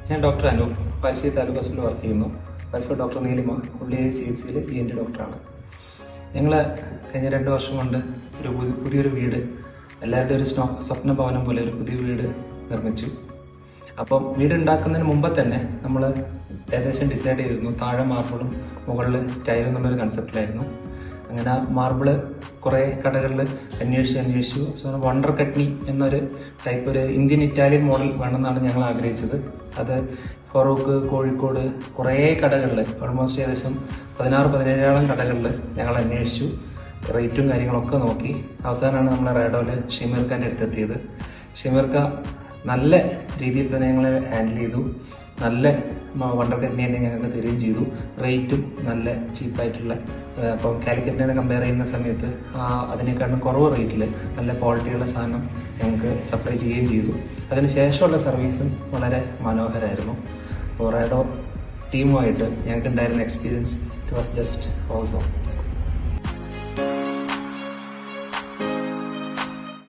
ഞാൻ ഡോക്ടർ അനൂപ് പാലശ്ശേരി താലൂക്ക് ഹോസ്പിറ്റലിൽ വർക്ക് ചെയ്യുന്നു. വൈഫ് ഡോക്ടർ നീലിമ ഉള്ളിയേരി CHCയിൽ ENT ഡോക്ടറാണ്. ഞങ്ങൾ കഴിഞ്ഞ 2 വർഷം കൊണ്ട് പുതിയൊരു വീട്, എല്ലാവരുടെയും ഒരു സ്വപ്ന ഭവനം പോലെ ഒരു പുതിയ വീട് നിർമ്മിച്ചു. അപ്പം വീട് ഉണ്ടാക്കുന്നതിന് മുമ്പ് തന്നെ നമ്മൾ ഏകദേശം ഡിസൈഡ് ചെയ്തിരുന്നു. താഴെ മാർബിളും മുകളിൽ ടൈലും എന്നുള്ളൊരു കൺസെപ്റ്റിലായിരുന്നു. അങ്ങനെ മാർബിള് കുറേ കടകളിൽ അന്വേഷിച്ചു. വണ്ടർ കട്നി എന്നൊരു ടൈപ്പ് ഒരു ഇന്ത്യൻ ഇറ്റാലിയൻ മോഡൽ വേണമെന്നാണ് ഞങ്ങൾ ആഗ്രഹിച്ചത്. അത് ഫറൂഖ്, കോഴിക്കോട് കുറേ കടകളിൽ, ഓൾമോസ്റ്റ് ഏകദേശം 16-17 കടകളിൽ ഞങ്ങൾ അന്വേഷിച്ചു. റേറ്റും കാര്യങ്ങളൊക്കെ നോക്കി. അവസാനമാണ് നമ്മൾ റേഡോയിൽ ഷിമീർഖാൻ്റെ അടുത്തെത്തിയത്. ഷിമീർഖ നല്ല രീതിയിൽ തന്നെ ഞങ്ങൾ ഹാൻഡിൽ ചെയ്തു. നല്ല വണ്ടർ കട്നി തന്നെ ഞങ്ങൾക്ക് തരികയും ചെയ്തു. റേറ്റും നല്ല ചീപ്പായിട്ടുള്ള, അപ്പം കാലിക്കറ്റിനെ കമ്പയർ ചെയ്യുന്ന സമയത്ത് അതിനേക്കാളും കുറവ് റേറ്റിൽ നല്ല ക്വാളിറ്റിയുള്ള സാധനം ഞങ്ങൾക്ക് സപ്ലൈ ചെയ്യുകയും ചെയ്തു. അതിന് ശേഷമുള്ള സർവീസും വളരെ മനോഹരമായിരുന്നു. റേഡോ ടീമുമായിട്ട് ഞങ്ങൾക്ക് ഉണ്ടായിരുന്ന experience it was just awesome.